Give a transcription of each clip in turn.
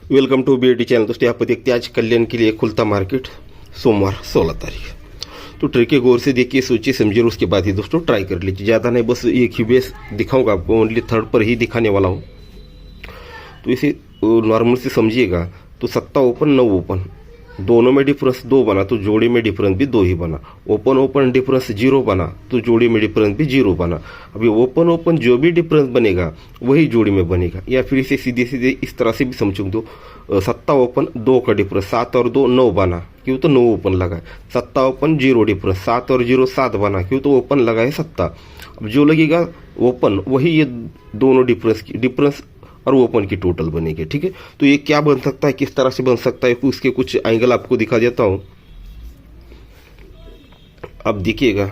Welcome to BAT channel. दोस्तों यहाँ पर देखते हैं आज कल्याण के लिए खुलता मार्केट सोमवार 16 तारीख। तो ट्रिक के गौर से देखिए, सोचिए समझिए, उसके बाद ही दोस्तों ट्राई कर लीजिए। ज़्यादा नहीं, बस एक ही बेस दिखाऊंगा आपको, ओनली थर्ड पर ही दिखाने वाला हूँ। तो इसे नॉर्मल से समझिएगा। तो 7 ओपन 9 ओपन दोनों में डिफरेंस 2 बना तो जोड़ी में डिफरेंस भी 2 ही बना। ओपन ओपन डिफरेंस 0 बना तो जोड़ी में डिफरेंस भी 0 बना। अभी ओपन ओपन जो भी डिफरेंस बनेगा वही जोड़ी में बनेगा। या फिर इसे सीधे सीधे इस तरह से भी समझो, दो 7 ओपन 2 का डिफरेंस 7 और 2 9 बना, क्यों तो 9 ओपन लगा है। 7 ओपन 0 डिफरेंस 7 और 0 7 बना, क्यों तो ओपन लगा है 7। अब जो लगेगा ओपन वही ये दोनों डिफरेंस और ओपन की टोटल बनेगी। ठीक है, तो ये क्या बन सकता है, किस तरह से बन सकता है, उसके कुछ एंगल आपको दिखा देता हूं। अब देखिएगा,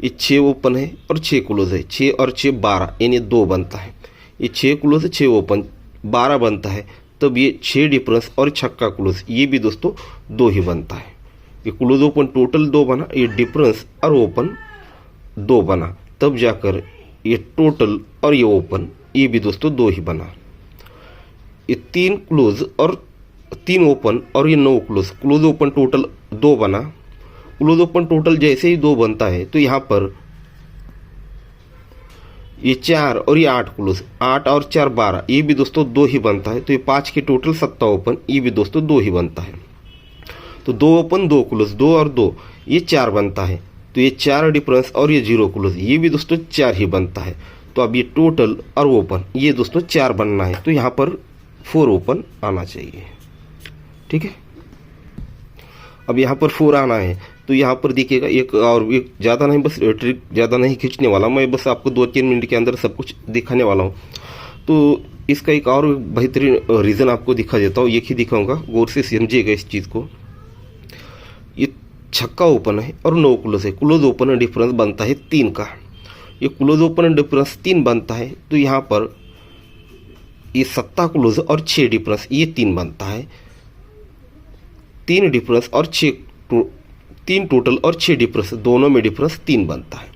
ये 6 ओपन है और 6 क्लोज है। 6 और 6 12, यानी 2 बनता है। ये 6 क्लोज 6 ओपन 12 बनता है। तब ये 6 डिफरेंस और छक्का क्लोज ये भी दोस्तों 2 ही बनता है। ये क्लोज ओपन टोटल 2 बना, ये डिफरेंस और ओपन 2 बना, तब जाकर ये टोटल और ये ओपन ये भी दोस्तों 2 ही बना। ये 3 क्लोज और 3 ओपन और ये 9 क्लोज ओपन टोटल 2 बना। क्लोज ओपन टोटल जैसे ही 2 बनता है तो यहाँ पर ये 4 और ये 8 क्लोज 8 और 4 12 ये भी दोस्तों 2 ही बनता है। तो ये 5 के टोटल 7 ओपन ये भी दोस्तों 2 ही बनता है। तो 2 ओपन 2 क्लोज 2 और 2 ये 4 बनता है। तो ये 4 डिफरेंस और ये 0 क्लोज ये भी दोस्तों 4 ही बनता है। तो अब ये टोटल और ओपन ये दोस्तों 4 बनना है, तो यहाँ पर 4 ओपन आना चाहिए। ठीक है, अब यहाँ पर 4 आना है। तो यहाँ पर देखिएगा, एक और एक ज़्यादा नहीं, बस ट्रिक ज़्यादा नहीं खींचने वाला मैं, बस आपको 2-3 मिनट के अंदर सब कुछ दिखाने वाला हूँ। तो इसका एक और बेहतरीन रीज़न आपको दिखा देता हूँ, एक ही दिखाऊंगा, गौर से समझिएगा इस चीज़ को। ये छक्का ओपन है और 9 क्लोज है। क्लोज ओपन डिफरेंस बनता है 3 का। ये क्लोज ओपन डिफरेंस 3 बनता है, तो यहाँ पर ये 7 क्लोज और 6 डिफरेंस ये 3 बनता है। 3 डिफरेंस और 3 टोटल और 6 डिफरेंस दोनों में डिफरेंस 3 बनता है।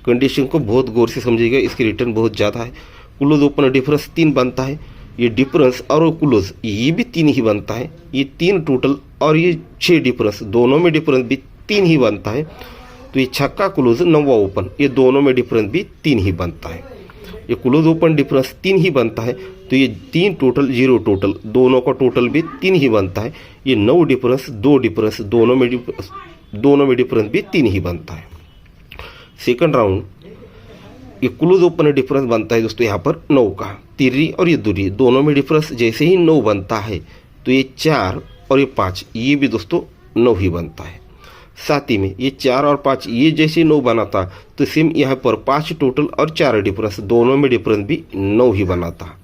कंडीशन को बहुत गौर से समझिएगा, इसकी रिटर्न बहुत ज़्यादा है। क्लोज ओपन डिफरेंस 3 बनता है, ये डिफरेंस और क्लोज ये भी 3 ही बनता है। ये 3 टोटल और ये 6 डिफरेंस दोनों में डिफरेंस भी 3 ही बनता है। तो ये छक्का क्लोज 9 ओपन ये दोनों में डिफरेंस भी 3 ही बनता है। ये क्लोज ओपन डिफरेंस 3 ही बनता है, तो ये 3 टोटल 0 टोटल दोनों का टोटल भी 3 ही बनता है। ये 9 डिफरेंस 2 डिफरेंस दोनों में डिफरेंस भी 3 ही बनता है। सेकंड राउंड ये क्लोज ओपन डिफरेंस बनता है दोस्तों यहाँ पर 9 का। तिर्री और ये दूरी दोनों में डिफरेंस जैसे ही 9 बनता है, तो ये 4 और ये 5 ये भी दोस्तों 9 ही बनता है। साथ ही में ये 4 और 5 ये जैसे 9 बना था, तो सेम यहाँ पर 5 टोटल और 4 डिफरेंस दोनों में डिफरेंस भी 9 ही बना था।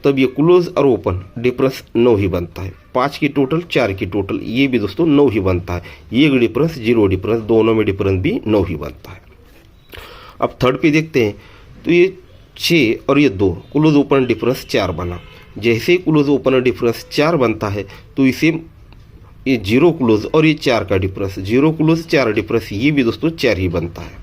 तब ये क्लोज और ओपन डिफरेंस 9 ही बनता है। 5 की टोटल 4 की टोटल ये भी दोस्तों 9 ही बनता है। ये डिफरेंस 0 डिफरेंस दोनों में डिफरेंस भी 9 ही बनता है। अब थर्ड पे देखते हैं, तो ये 6 और ये 2 क्लोज ओपन डिफरेंस 4 बना। जैसे ही क्लोज ओपन डिफरेंस 4 बनता है, तो इसे ये 0 क्लोज और ये 4 का डिफरेंस 0 क्लोज 4 डिफरेंस ये भी दोस्तों 4 ही बनता है।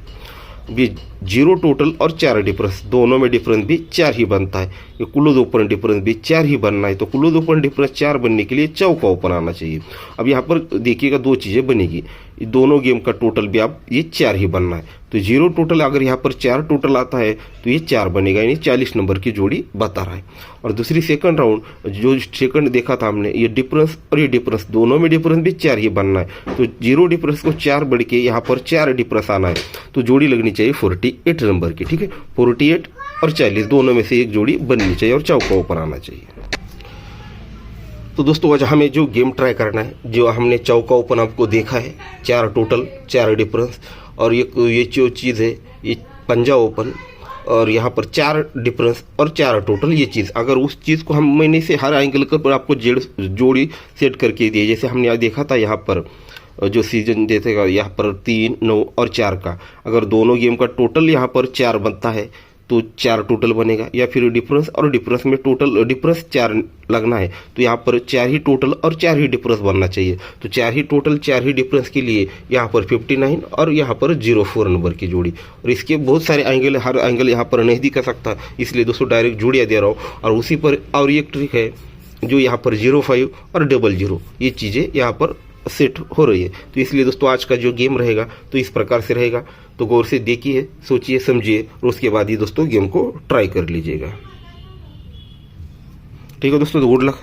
ये 0 टोटल और 4 डिफरेंस दोनों में डिफरेंस भी 4 ही बनता है। ये क्लोज ओपन डिफरेंस भी 4 ही बनना है। तो क्लोज ओपन डिफरेंस 4 बनने के लिए चौका ओपन आना चाहिए। अब यहाँ पर देखिएगा 2 चीज़ें बनेगी, दोनों गेम का टोटल भी आप ये 4 ही बनना है। तो 0 टोटल अगर यहाँ पर 4 टोटल आता है तो ये 4 बनेगा, यानी 40 नंबर की जोड़ी बता रहा है। और दूसरी सेकंड राउंड जो सेकंड देखा था हमने, ये डिफरेंस और ये डिफरेंस दोनों में डिफरेंस भी 4 ही बनना है। तो 0 डिफरेंस को 4 बढ़ के यहाँ पर 4 डिफरेंस आना है, तो जोड़ी लगनी चाहिए 48 नंबर की। ठीक है, 48 और 40 दोनों में से एक जोड़ी बननी चाहिए और चौका ऊपर आना चाहिए। तो दोस्तों आज हमें जो गेम ट्राई करना है, जो हमने चौका ओपन आपको देखा है, 4 टोटल 4 डिफरेंस, और ये जो चीज़ है ये पंजा ओपन, और यहाँ पर 4 डिफरेंस और 4 टोटल ये चीज़, अगर उस चीज़ को हम मैंने से हर एंगल पर आपको जोड़ी सेट करके दिए, जैसे हमने देखा था यहाँ पर जो सीजन देखेगा यहाँ पर 3 9 और 4 का, अगर दोनों गेम का टोटल यहाँ पर 4 बनता है तो 4 टोटल बनेगा। या फिर डिफरेंस और डिफरेंस में टोटल डिफरेंस 4 लगना है, तो यहाँ पर 4 ही टोटल और 4 ही डिफरेंस बनना चाहिए। तो 4 ही टोटल 4 ही डिफरेंस के लिए यहाँ पर 59 और यहाँ पर 04 नंबर की जोड़ी, और इसके बहुत सारे एंगल, हर एंगल यहाँ पर नहीं दिखा सकता, इसलिए दोस्तों डायरेक्ट जोड़ियाँ दे रहा हूँ। और उसी पर और एक ट्रिक है, जो यहाँ पर 05 और 00 ये चीज़ें यहाँ पर सेट हो रही है। तो इसलिए दोस्तों आज का जो गेम रहेगा तो इस प्रकार से रहेगा। तो गौर से देखिए, सोचिए, समझिए और उसके बाद ही दोस्तों गेम को ट्राई कर लीजिएगा। ठीक है दोस्तों, तो गुड लक।